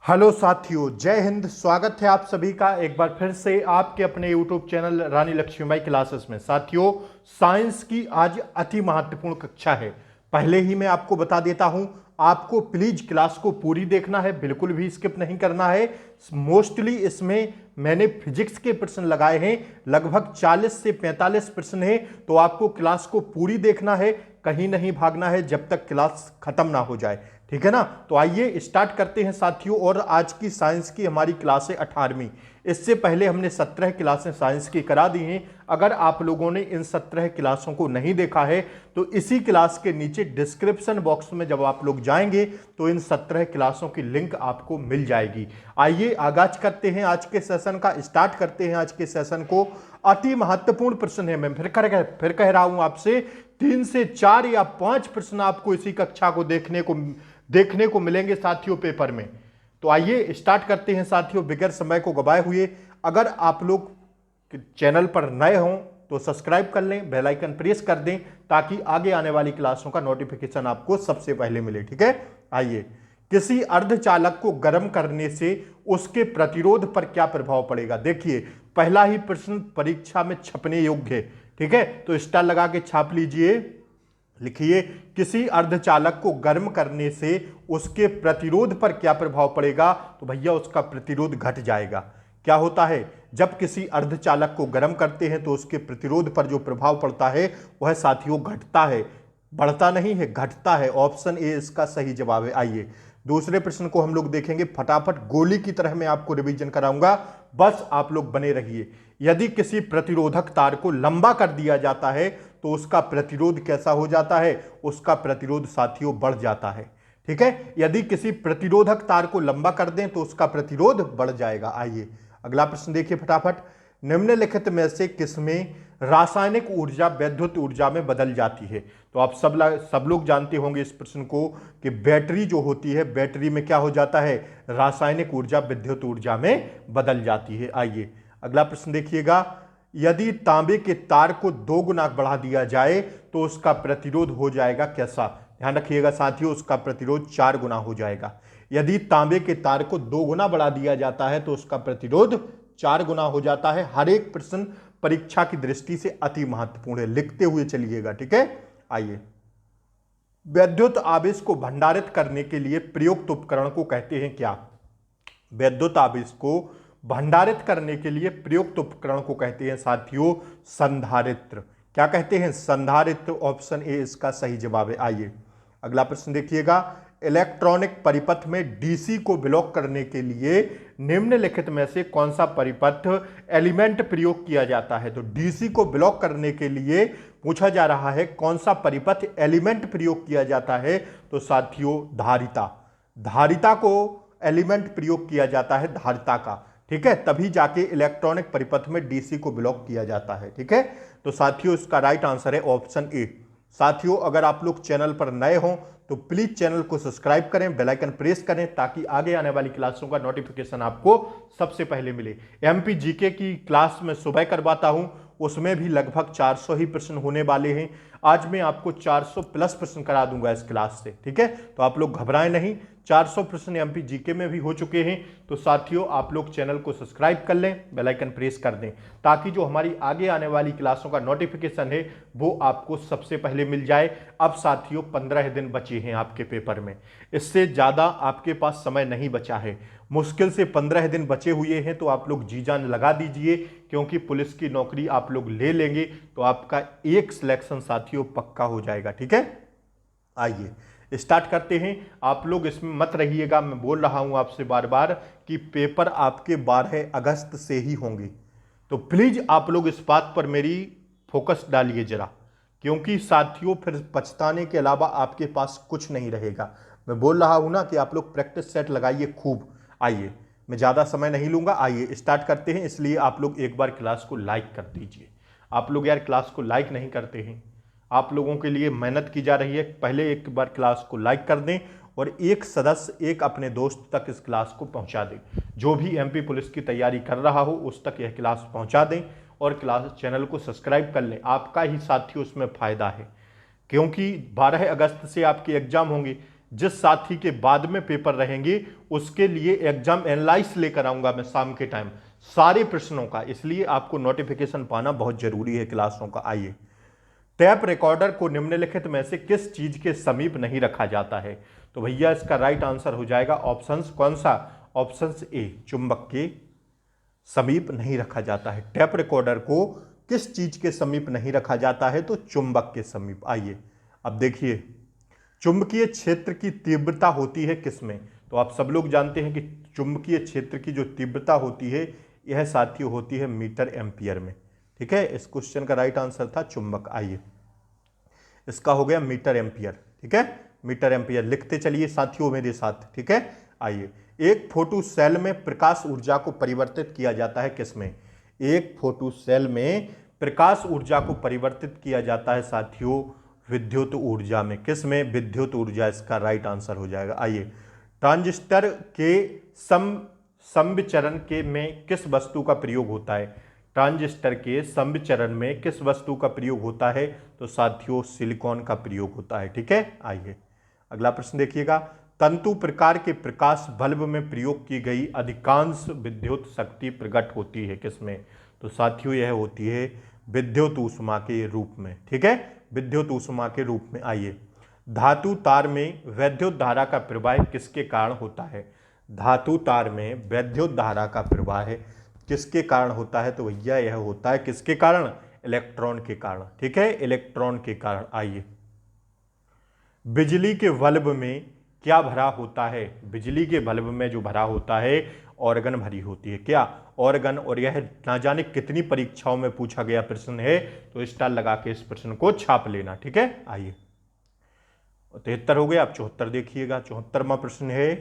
Hello साथियों, जय हिंद। स्वागत है आप सभी का एक बार फिर से आपके अपने YouTube चैनल रानी लक्ष्मीबाई क्लासेस में। साथियों, साइंस की आज अति महत्वपूर्ण कक्षा है। पहले ही मैं आपको बता देता हूं, आपको प्लीज क्लास को पूरी देखना है, बिल्कुल भी स्किप नहीं करना है। मोस्टली इसमें मैंने फिजिक्स के प्रश्न लगाए हैं, लगभग 40 से 45 प्रश्न है, तो आपको क्लास को पूरी देखना है, कहीं नहीं भागना है जब तक क्लास खत्म ना हो जाए। ठीक है ना। तो आइए स्टार्ट करते हैं साथियों। और आज की साइंस की हमारी क्लास है 18वीं। इससे पहले हमने 17 क्लासें साइंस की करा दी हैं। अगर आप लोगों ने इन 17 क्लासों को नहीं देखा है तो इसी क्लास के नीचे डिस्क्रिप्शन बॉक्स में जब आप लोग जाएंगे तो इन 17 क्लासों की लिंक आपको मिल जाएगी। आइए आगाज करते हैं आज के सेशन का, स्टार्ट करते हैं आज के सेशन को। अति महत्वपूर्ण प्रश्न है, मैं फिर कह रहा हूं आपसे, 3 से 4 या 5 प्रश्न आपको इसी कक्षा को देखने को मिलेंगे साथियों पेपर में। तो आइए स्टार्ट करते हैं साथियों, बगैर समय को गवाए हुए। अगर आप लोग चैनल पर नए हों तो सब्सक्राइब कर लें, बेल आइकन प्रेस कर दें ताकि आगे आने वाली क्लासों का नोटिफिकेशन आपको सबसे पहले मिले। ठीक है। आइए, किसी अर्धचालक को गर्म करने से उसके प्रतिरोध पर क्या प्रभाव पड़ेगा। देखिए, पहला ही प्रश्न परीक्षा में छपने योग्य है। ठीक है, तो स्टार लगा के छाप लीजिए। लिखिए, किसी अर्धचालक को गर्म करने से उसके प्रतिरोध पर क्या प्रभाव पड़ेगा। तो भैया उसका प्रतिरोध घट जाएगा। क्या होता है, जब किसी अर्धचालक को गर्म करते हैं तो उसके प्रतिरोध पर जो प्रभाव पड़ता है वह साथियों घटता है, बढ़ता नहीं है, घटता है। ऑप्शन ए इसका सही जवाब है। आइए दूसरे प्रश्न को हम लोग देखेंगे। फटाफट गोली की तरह मैं आपको रिवीजन कराऊंगा, बस आप लोग बने रहिए। यदि किसी प्रतिरोधक तार को लंबा कर दिया जाता है तो उसका प्रतिरोध कैसा हो जाता है, उसका प्रतिरोध साथियों बढ़ जाता है। ठीक है, यदि किसी प्रतिरोधक तार को लंबा कर दें तो उसका प्रतिरोध बढ़ जाएगा। आइए अगला प्रश्न देखिए फटाफट। निम्नलिखित में से किसमें रासायनिक ऊर्जा वैद्युत ऊर्जा में बदल जाती है। तो आप सब लोग जानते होंगे इस प्रश्न को कि बैटरी जो होती है, बैटरी में क्या हो जाता है, रासायनिक ऊर्जा विद्युत ऊर्जा में बदल जाती है। आइए अगला प्रश्न देखिएगा। यदि तांबे के तार को 2 गुना बढ़ा दिया जाए तो उसका प्रतिरोध हो जाएगा कैसा। ध्यान रखिएगा साथियों, उसका प्रतिरोध 4 गुना हो जाएगा। यदि तांबे के तार को 2 गुना बढ़ा दिया जाता है तो उसका प्रतिरोध 4 गुना हो जाता है। हर एक प्रश्न परीक्षा की दृष्टि से अति महत्वपूर्ण है, लिखते हुए चलिएगा। ठीक है। आइए, विद्युत आवेश को भंडारित करने के लिए प्रयुक्त उपकरण को कहते हैं क्या। विद्युत आवेश को भंडारित करने के लिए प्रयुक्त उपकरण को कहते हैं साथियों संधारित्र। क्या कहते हैं, संधारित्र। ऑप्शन ए इसका सही जवाब है। आइए अगला प्रश्न देखिएगा। इलेक्ट्रॉनिक परिपथ में डीसी को ब्लॉक करने के लिए निम्नलिखित में से कौन सा परिपथ एलिमेंट प्रयोग किया जाता है। तो डीसी को ब्लॉक करने के लिए पूछा जा रहा है कौन सा परिपथ एलिमेंट प्रयोग किया जाता है। तो साथियों धारिता, धारिता को एलिमेंट प्रयोग किया जाता है, धारिता का। ठीक है, तभी जाके इलेक्ट्रॉनिक परिपथ में डीसी को ब्लॉक किया जाता है। ठीक है, तो साथियों इसका राइट आंसर है ऑप्शन ए। साथियों अगर आप लोग चैनल पर नए हों तो प्लीज चैनल को सब्सक्राइब करें, बेल आइकन प्रेस करें ताकि आगे आने वाली क्लासों का नोटिफिकेशन आपको सबसे पहले मिले। एमपी जीके की क्लास में सुबह करवाता हूं, उसमें भी लगभग 400 ही प्रश्न होने वाले हैं। आज मैं आपको 400 प्लस प्रश्न करा दूंगा इस क्लास से। ठीक है, तो आप लोग घबराएं नहीं, 400 प्रश्न एमपी जीके में भी हो चुके हैं। तो साथियों आप लोग चैनल को सब्सक्राइब कर लें, बेल आइकन प्रेस कर दें ताकि जो हमारी आगे आने वाली क्लासों का नोटिफिकेशन है वो आपको सबसे पहले मिल जाए। अब साथियों 15 दिन बचे हैं आपके पेपर में, इससे ज़्यादा आपके पास समय नहीं बचा है। मुश्किल से 15 दिन बचे हुए हैं, तो आप लोग जी जान लगा दीजिए, क्योंकि पुलिस की नौकरी आप लोग ले लेंगे तो आपका एक सिलेक्शन साथियों पक्का हो जाएगा। ठीक है, आइए स्टार्ट करते हैं। आप लोग इसमें मत रहिएगा, मैं बोल रहा हूं आपसे बार बार कि पेपर आपके 12 अगस्त से ही होंगे, तो प्लीज आप लोग इस बात पर मेरी फोकस डालिए जरा, क्योंकि साथियों फिर पछताने के अलावा आपके पास कुछ नहीं रहेगा। मैं बोल रहा हूं ना कि आप लोग प्रैक्टिस सेट लगाइए खूब। आइए, मैं ज़्यादा समय नहीं लूंगा, आइए स्टार्ट करते हैं। इसलिए आप लोग एक बार क्लास को लाइक कर दीजिए। आप लोग यार क्लास को लाइक नहीं करते हैं, आप लोगों के लिए मेहनत की जा रही है। पहले एक बार क्लास को लाइक कर दें और एक सदस्य, एक अपने दोस्त तक इस क्लास को पहुंचा दें। जो भी एमपी पुलिस की तैयारी कर रहा हो उस तक यह क्लास पहुंचा दें और क्लास चैनल को सब्सक्राइब कर लें। आपका ही साथियों उसमें फायदा है, क्योंकि 12 अगस्त से आपके एग्जाम होंगे। जिस साथी के बाद में पेपर रहेंगे उसके लिए एग्जाम एनालाइज लेकर आऊंगा मैं शाम के टाइम सारे प्रश्नों का, इसलिए आपको नोटिफिकेशन पाना बहुत जरूरी है क्लासों का। आइए, टैप रिकॉर्डर को निम्नलिखित में से किस चीज के समीप नहीं रखा जाता है? तो भैया इसका राइट आंसर हो जाएगा ऑप्शन कौन सा? ऑप्शन ए, चुंबक के समीप नहीं रखा जाता है। टैप रिकॉर्डर को किस चीज के समीप नहीं रखा जाता है? तो चुंबक के समीप। आइए अब देखिए, चुंबकीय क्षेत्र की तीव्रता होती है किसमें? तो आप सब लोग जानते हैं कि चुंबकीय क्षेत्र की जो तीव्रता होती है यह साथियों होती है मीटर एम्पियर में। ठीक है, इस क्वेश्चन का राइट आंसर था चुंबक। आइए, इसका हो गया मीटर एम्पियर। ठीक है, मीटर एम्पियर लिखते चलिए साथियों मेरे साथ। ठीक है, आइए, एक फोटो सेल में प्रकाश ऊर्जा को परिवर्तित किया जाता है किसमें? एक फोटो सेल में प्रकाश ऊर्जा को परिवर्तित किया जाता है साथियों विद्युत ऊर्जा में। किसमें? विद्युत ऊर्जा, इसका राइट आंसर हो जाएगा। आइए, ट्रांजिस्टर के समविचरण के में किस वस्तु का प्रयोग होता है? ट्रांजिस्टर के समविचरण में किस वस्तु का प्रयोग होता है? तो साथियों सिलिकॉन का प्रयोग होता है। ठीक है, आइए अगला प्रश्न देखिएगा। तंतु प्रकार के प्रकाश बल्ब में प्रयोग की गई अधिकांश विद्युत शक्ति प्रकट होती है किसमें? तो साथियों यह होती है विद्युत ऊष्मा के रूप में। ठीक है, विद्युत ऊष्मा के रूप में। आइए, धातु तार में वैद्युत धारा का प्रवाह किसके कारण होता है? धातु तार में वैद्युत धारा का प्रवाह किसके कारण होता है? तो भैया यह होता है किसके कारण? इलेक्ट्रॉन के कारण। ठीक है, इलेक्ट्रॉन के कारण। आइए, बिजली के बल्ब में क्या भरा होता है? बिजली के बल्ब में जो भरा होता है ऑर्गन भरी होती है। क्या? ऑर्गन। और यह ना जाने कितनी परीक्षाओं में पूछा गया प्रश्न है, तो स्टार लगा के इस प्रश्न को छाप लेना। ठीक है, आइए 73 हो गया। आप 74 देखिएगा। 74वां प्रश्न है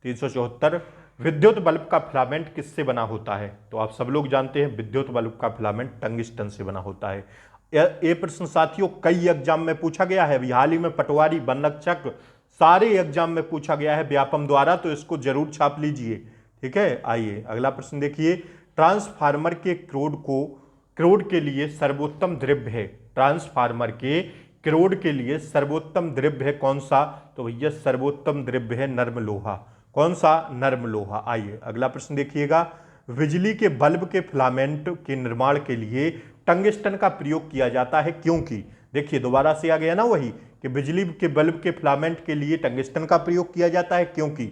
374। विद्युत बल्ब का फिलामेंट किससे बना होता है? तो आप सब लोग जानते हैं विद्युत बल्ब का फिलामेंट टंगिस्टन से बना होता है। ये प्रश्न साथियों कई एग्जाम में पूछा गया है। अभी हाल ही में पटवारी, वनरक्षक, सारे एग्जाम में पूछा गया है व्यापम द्वारा, तो इसको जरूर छाप लीजिए। ठीक है, आइए अगला प्रश्न देखिए। ट्रांसफार्मर के क्रोड के लिए सर्वोत्तम द्रव्य है। ट्रांसफार्मर के क्रोड के लिए सर्वोत्तम द्रव्य है कौन सा? तो भैया सर्वोत्तम द्रव्य है नर्म लोहा। कौन सा? नर्म लोहा। आइए अगला प्रश्न देखिएगा। बिजली के बल्ब के फिलामेंट के निर्माण के लिए टंगिस्टन का प्रयोग किया जाता है क्योंकि, देखिए दोबारा से आ गया ना वही कि बिजली के बल्ब के फिलामेंट के लिए टंगिस्टन का प्रयोग किया जाता है क्योंकि,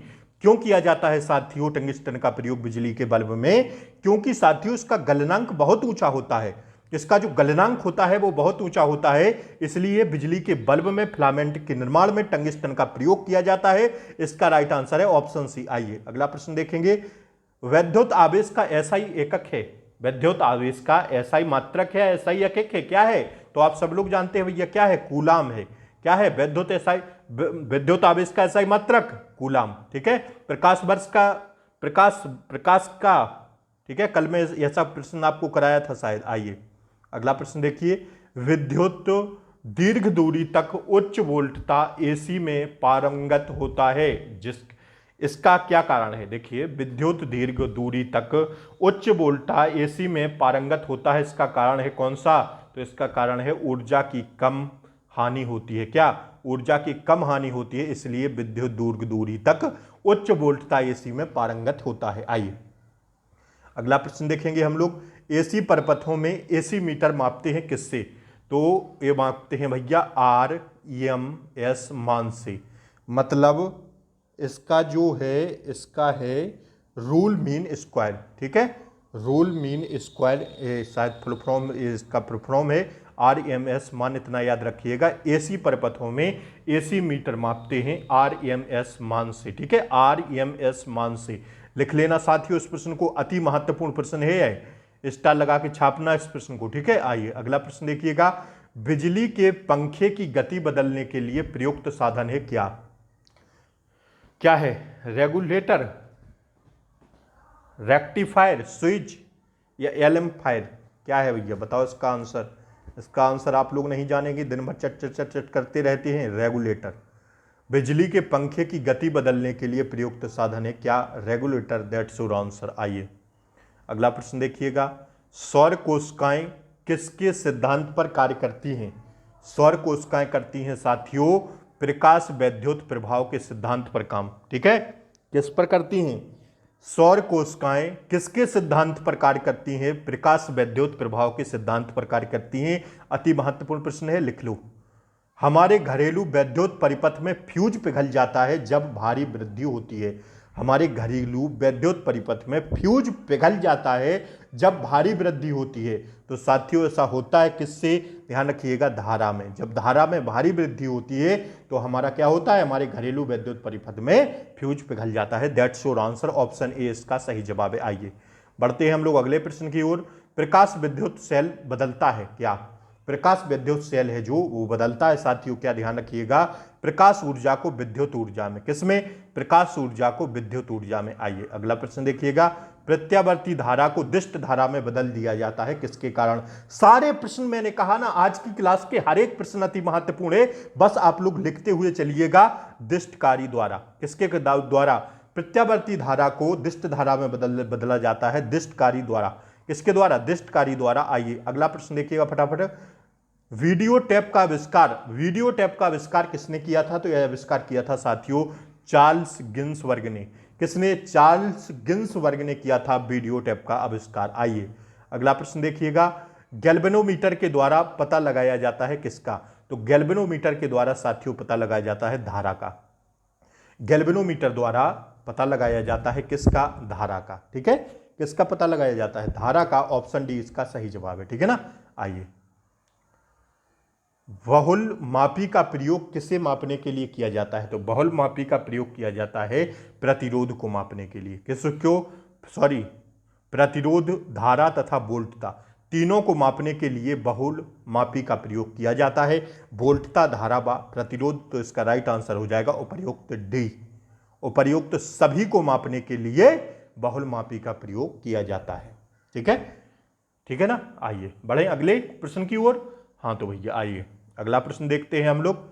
क्यों किया जाता है साथियों टंगिस्टन का प्रयोग बिजली के बल्ब में? क्योंकि साथियों इसका गलनांक बहुत ऊंचा होता है। इसका जो गलनांक होता है वो बहुत ऊंचा होता है, इसलिए बिजली के बल्ब में फिलामेंट के निर्माण में टंगिस्टन का प्रयोग किया जाता है। इसका राइट आंसर है ऑप्शन सी। आइए अगला प्रश्न देखेंगे। वैद्युत आवेश का एसआई एकक है। वैद्युत आवेश का एसआई मात्रक है, एसआई एकक है, क्या है? तो आप सब लोग जानते हैं भैया क्या है? कूलाम है। क्या है? विद्युत आवेश का एसआई मात्रक कूलाम। ठीक है, प्रकाश वर्ष का प्रकाश का, ठीक है, कल में ऐसा प्रश्न आपको कराया था शायद। आइए अगला प्रश्न देखिए। विद्युत दीर्घ दूरी तक उच्च वोल्टता एसी में पारंगत होता है, इसका क्या कारण है? देखिए, विद्युत दीर्घ दूरी तक उच्च वोल्टता एसी में पारंगत होता है, इसका कारण है कौन सा? तो इसका कारण है ऊर्जा की कम हानि होती है। क्या? ऊर्जा की कम हानि होती है, इसलिए विद्युत दीर्घ दूरी तक उच्च वोल्टता एसी में पारंगत होता है। आइए अगला प्रश्न देखेंगे हम लोग। एसी परपथों में एसी मीटर मापते हैं किससे? तो ये मापते हैं भैया RMS मान से। मतलब इसका जो है, इसका है रूल मीन स्क्वायर। ठीक है, रूल मीन स्क्वायर शायद फुल फॉर्म, इसका फुल फॉर्म है RMS मान, इतना याद रखिएगा। एसी परपथों में एसी मीटर मापते हैं RMS मान से। ठीक है, RMS मान से लिख लेना साथियों इस प्रश्न को। अति महत्वपूर्ण प्रश्न है, स्टार लगा के छापना इस प्रश्न को। ठीक है, आइए अगला प्रश्न देखिएगा। बिजली के पंखे की गति बदलने के लिए प्रयुक्त साधन है क्या? क्या है? रेगुलेटर, रेक्टिफायर, स्विच या एम्पलीफायर? क्या है भैया बताओ इसका आंसर। इसका आंसर आप लोग नहीं जानेंगे, दिन भर चट चट चट चट करते रहते हैं। रेगुलेटर। बिजली के पंखे की गति बदलने के लिए प्रयुक्त साधन है क्या? Regulator, that's your answer. आइए अगला प्रश्न देखिएगा। सौर कोशिकाएं किसके सिद्धांत पर कार्य करती हैं? सौर कोशिकाएं करती हैं साथियों प्रकाश वैद्युत प्रभाव के सिद्धांत पर काम। ठीक है, किस पर करती हैं? सौर कोशिकाएं किसके सिद्धांत पर कार्य करती हैं? प्रकाश वैद्युत प्रभाव के सिद्धांत पर कार्य करती हैं। अति महत्वपूर्ण प्रश्न है, लिख लो। हमारे घरेलू वैद्युत परिपथ में फ्यूज पिघल जाता है जब भारी वृद्धि होती है। हमारे घरेलू वैद्युत परिपथ में फ्यूज पिघल जाता है जब भारी वृद्धि होती है। तो साथियों ऐसा होता है किससे? ध्यान रखिएगा, धारा में। जब धारा में भारी वृद्धि होती है तो हमारा क्या होता है? हमारे घरेलू वैद्युत परिपथ में फ्यूज पिघल जाता है। That's your answer, option A इसका सही जवाब है। आइए बढ़ते हैं हम लोग अगले प्रश्न की ओर। प्रकाश विद्युत सेल बदलता है क्या? प्रकाश विद्युत सेल है जो वो बदलता है साथियों। क्या ध्यान रखिएगा, प्रकाश ऊर्जा को विद्युत ऊर्जा में। किसमें? प्रकाश ऊर्जा को विद्युत ऊर्जा में। आइए अगला प्रश्न देखिएगा। प्रत्यावर्ती धारा को दिष्ट धारा में बदल दिया जाता है किसके कारण? सारे प्रश्न मैंने कहा ना, आज की क्लास के हर एक प्रश्न अति महत्वपूर्ण है, बस आप लोग लिखते हुए चलिएगा। दिष्टकारी द्वारा। किसके द्वारा? प्रत्यावर्ती धारा को दिष्ट धारा में बदला जाता है दिष्टकारी द्वारा। किसके द्वारा? दिष्टकारी द्वारा। आइए अगला प्रश्न देखिएगा फटाफट। वीडियो टेप का आविष्कार, वीडियो टेप का आविष्कार किसने किया था? तो यह आविष्कार किया था साथियों चार्ल्स गिन्सबर्ग ने। किसने? चार्ल्स गिन्सबर्ग ने किया था वीडियो टेप का आविष्कार। आइए अगला प्रश्न देखिएगा। गैल्वेनोमीटर के द्वारा पता लगाया जाता है किसका? तो गैल्वेनोमीटर के द्वारा साथियों पता लगाया जाता है धारा का। गैल्वेनोमीटर द्वारा पता लगाया जाता है किसका? धारा का। ठीक है, किसका पता लगाया जाता है? धारा का। ऑप्शन डी इसका सही जवाब है। ठीक है ना। आइए, बहुल मापी का प्रयोग किसे मापने के लिए किया जाता है? तो बहुल मापी का प्रयोग किया जाता है प्रतिरोध को मापने के लिए। प्रतिरोध, धारा तथा वोल्टता, तीनों को मापने के लिए बहुल मापी का प्रयोग किया जाता है। वोल्टता, धारा व प्रतिरोध, तो इसका राइट आंसर हो जाएगा उपर्युक्त डी। उपर्युक्त सभी को मापने के लिए बहुल मापी का प्रयोग किया जाता है। ठीक है, ठीक है ना। आइए बढ़े अगले प्रश्न की ओर। हाँ तो भैया आइए अगला प्रश्न देखते हैं हम लोग।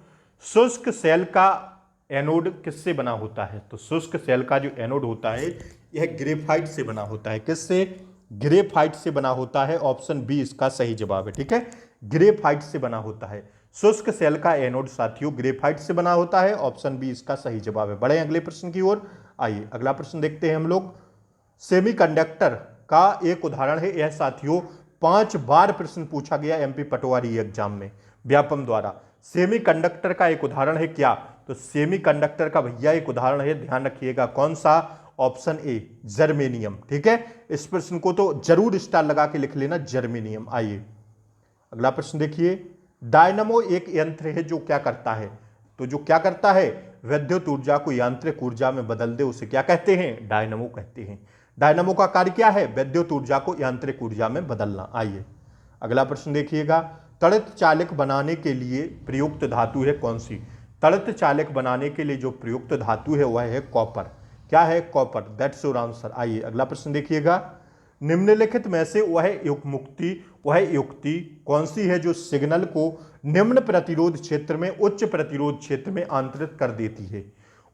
शुष्क सेल का एनोड किससे बना होता है? तो शुष्क सेल का जो एनोड होता है यह ग्रेफाइट से बना होता है। किससे? ग्रेफाइट से बना होता है। ऑप्शन बी इसका सही जवाब है। ठीक है, ग्रेफाइट से बना होता है। शुष्क सेल का एनोड साथियों ग्रेफाइट से बना होता है। ऑप्शन बी इसका सही जवाब है। बढ़े अगले प्रश्न की ओर। आइए अगला प्रश्न देखते हैं हम लोग। सेमीकंडक्टर का एक उदाहरण है। यह साथियों 5 बार प्रश्न पूछा गया एमपी पटवारी एग्जाम में व्यापम द्वारा। सेमीकंडक्टर का एक उदाहरण है क्या? तो सेमीकंडक्टर का भैया एक उदाहरण है, ध्यान रखिएगा कौन सा? Option A germanium. ठीक है, इस प्रश्न को तो जरूर स्टार लगा के लिख लेना, जर्मेनियम। आइए अगला प्रश्न देखिए। डायनामो एक यंत्र है जो क्या करता है? तो जो क्या करता है? विद्युत ऊर्जा को यांत्रिक ऊर्जा में बदल दे, उसे क्या कहते हैं? डायनामो कहते हैं। डायनामो का कार्य क्या है? विद्युत ऊर्जा को यांत्रिक ऊर्जा में बदलना। आइए अगला प्रश्न देखिएगा। तड़ित चालक बनाने के लिए प्रयुक्त धातु है कौन सी? तड़ित चालक बनाने के लिए जो प्रयुक्त धातु है वह है कॉपर। क्या है? कॉपर। That's your answer. आइए अगला प्रश्न देखिएगा। निम्नलिखित में से वह युक्ति कौन सी है जो सिग्नल को निम्न प्रतिरोध क्षेत्र में उच्च प्रतिरोध क्षेत्र में आंतरित कर देती है?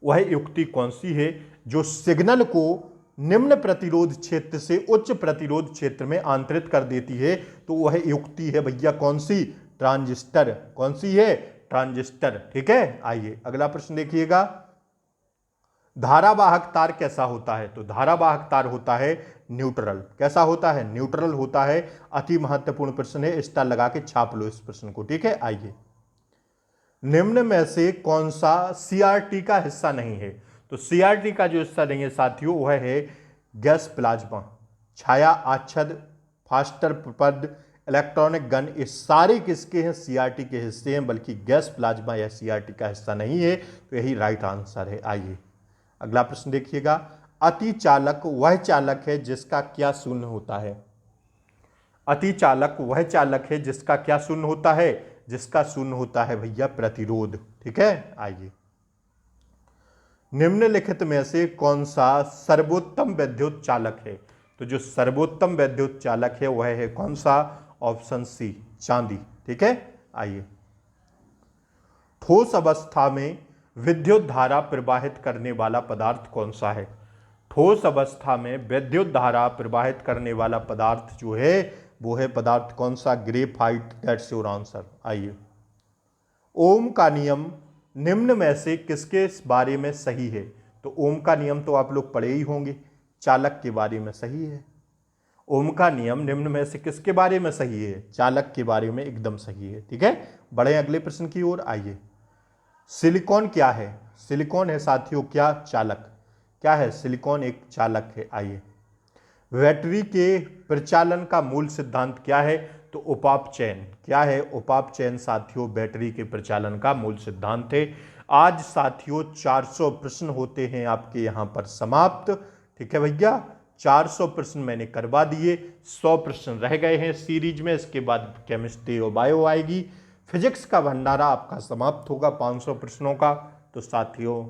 वह युक्ति कौन सी है जो सिग्नल को निम्न प्रतिरोध क्षेत्र से उच्च प्रतिरोध क्षेत्र में आंतरित कर देती है? तो वह युक्ति है भैया कौन सी? ट्रांजिस्टर। कौन सी है? ट्रांजिस्टर। ठीक है, आइए अगला प्रश्न देखिएगा। धारावाहक तार कैसा होता है? तो धारावाहक तार होता है न्यूट्रल। कैसा होता है? न्यूट्रल होता है। अति महत्वपूर्ण प्रश्न है, स्टार लगा के छाप लो इस प्रश्न को। ठीक है, आइए निम्न में से कौन सा सीआरटी का हिस्सा नहीं है? तो सीआरटी का जो हिस्सा नहीं है साथियों वह है गैस प्लाज्मा, छाया आच्छद, फास्टर पद, इलेक्ट्रॉनिक गन। ये सारे किसके हैं? सीआरटी के हिस्से हैं, बल्कि गैस प्लाज्मा यह सीआरटी का हिस्सा नहीं है। तो यही राइट आंसर है। आइए अगला प्रश्न देखिएगा। अति चालक वह चालक है जिसका क्या शून्य होता है? अति चालक वह चालक है जिसका क्या शून्य होता है? जिसका शून्य होता है भैया प्रतिरोध। ठीक है, आइए निम्नलिखित में से कौन सा सर्वोत्तम विद्युत चालक है? तो जो सर्वोत्तम विद्युत चालक है वह है कौन सा? ऑप्शन सी चांदी। ठीक है, आइए ठोस अवस्था में विद्युत धारा प्रवाहित करने वाला पदार्थ कौन सा है? ठोस अवस्था में विद्युत धारा प्रवाहित करने वाला पदार्थ जो है वो है पदार्थ कौन सा? ग्रेफाइट। That's your answer. आइए ओम का नियम निम्न में से किसके बारे में सही है? तो ओम का नियम तो आप लोग पढ़े ही होंगे, चालक के बारे में सही है। ओम का नियम निम्न में से किसके बारे में सही है? चालक के बारे में एकदम सही है। ठीक है, बढ़े अगले प्रश्न की ओर। आइए, सिलिकॉन क्या है? सिलिकॉन है साथियों क्या? चालक। क्या है? सिलिकॉन एक चालक है। आइए, बैटरी के प्रचालन का मूल सिद्धांत क्या है? तो उपाप चयन। क्या है? उपाप चयन साथियों बैटरी के प्रचालन का मूल सिद्धांत है। आज साथियों 400 प्रश्न होते हैं आपके यहां पर समाप्त। ठीक है भैया, 400 प्रश्न मैंने करवा दिए, 100 प्रश्न रह गए हैं सीरीज में। इसके बाद केमिस्ट्री और बायो आएगी। फिजिक्स का भंडारा आपका समाप्त होगा 500 प्रश्नों का। तो साथियों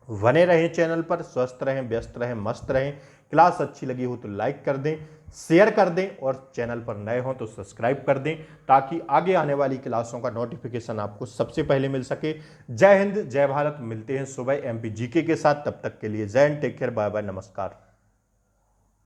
बने रहें चैनल पर, स्वस्थ रहें, व्यस्त रहें, मस्त रहें। क्लास अच्छी लगी हो तो लाइक कर दें, शेयर कर दें, और चैनल पर नए हो तो सब्सक्राइब कर दें, ताकि आगे आने वाली क्लासों का नोटिफिकेशन आपको सबसे पहले मिल सके। जय हिंद, जय भारत। मिलते हैं सुबह एमपी जीके के साथ। तब तक के लिए जय हिंद, टेक केयर, बाय बाय, नमस्कार।